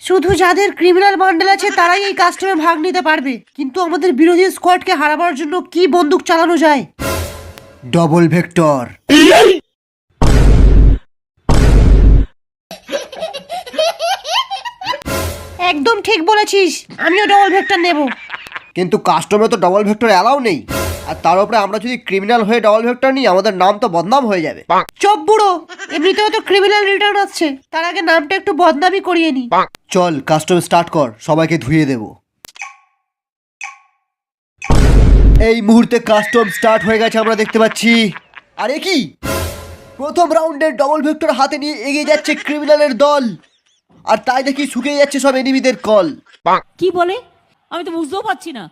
শুধু যাদের criminal bundle আছে তারাই এই কাস্টমে ভাগ নিতে পারবে, কিন্তু আমাদের বিরোধী স্কোয়াডকে হারাবার জন্য কি বন্দুক চালানো যায়? Double vector. একদম ঠিক বলেছিস, আমিও ডবল ভেক্টর নেব। কিন্তু কাস্টমে তো ডবল ভেক্টর অ্যালাউ নেই, আর তার উপরে আমরা যদি ক্রিমিনাল হয়ে ডবল ভেক্টর নিই আমাদের নাম তো বদনাম হয়ে যাবে। চপ বুড়ো, এমনিতেও তো ক্রিমিনাল রিটার্ন আসছে, তার আগে নামটা একটু বদনামই করিয়ে নি। চল কাস্টম স্টার্ট কর, সবাইকে ধুয়ে দেব। এই মুহূর্তে কাস্টম স্টার্ট হয়ে গেছে আমরা দেখতে পাচ্ছি। আরে কি প্রথম রাউন্ডের ডবল ভেক্টর হাতে নিয়ে এগিয়ে যাচ্ছে ক্রিমিনালের দল, আর তাই দেখি শুকিয়ে যাচ্ছে সব এনিমিদের কল। কি বলে আমি তো বুঝতেও পারছি না।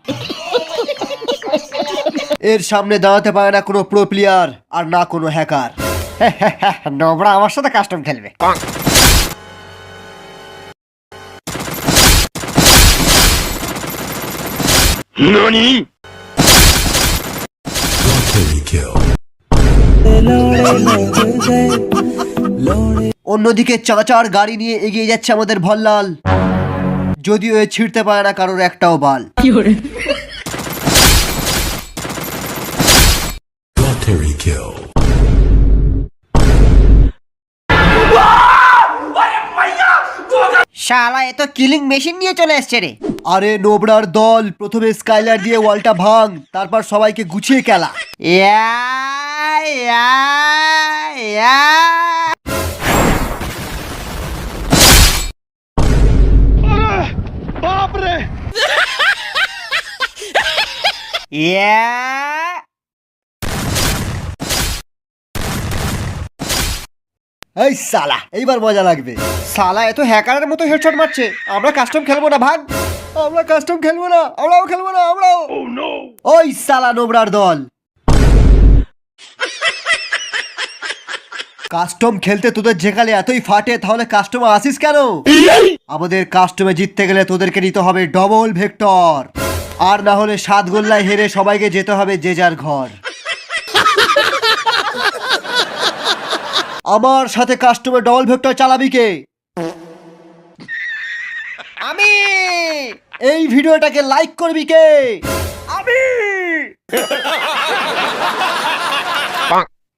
এর সামনে দাঁড়াতে পারে না কোনো প্রো প্লেয়ার আর না কোনো হ্যাকার। নোবরা আমার সাথে কাস্টম খেলবে। ননি অন্যদিকে চাচার গাড়ি নিয়ে এগিয়ে যাচ্ছে আমাদের ভল্লাল, যদিও এ ছিঁড়তে পারে না কারোর একটাও বাল। শালা এ তো কিলিং মেশিন নিয়ে চলে এসছে রে। আরে নোবরার দল প্রথমে স্কাইলার দিয়ে ওয়ালটা ভাঙ, তারপর সবাইকে গুছিয়ে খেলা। বাপরে এই সালা এইবার মজা লাগবে। সালা এত হ্যাকারের মতো হেডশট মারছে। আমরা কাস্টম খেলবো না ভাগ, আমরা কাস্টম খেলবো না, আমরাও খেলবো না, আমরাও। ওই সালা নোবরার দল, কাস্টম খেলতে তোদের যেখানে এতই ফাটে তাহলে কাস্টমে আসিস কেন? আমাদের কাস্টমে জিততে গেলে তোদেরকে নিতে হবে ডবল ভেক্টর, আর না হলে 7 গোল্লায় হেরে সবাইকে যেতে হবে যে যার ঘর। আমার সাথে কাস্টমে ডবল ভেক্টর চালাবি কে? আমি। এই ভিডিওটাকে লাইক করবি কে? আমি।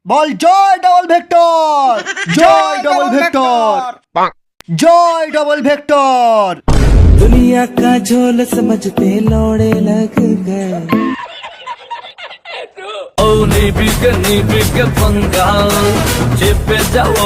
বল জয় ডবল ভেক্টর, জয় ডবল ভেক্টর, জয় डबल वेक्टर। दुनिया का झोल समझते लौड़े लग गए। ओ नी बिग पंगा चिप जाओ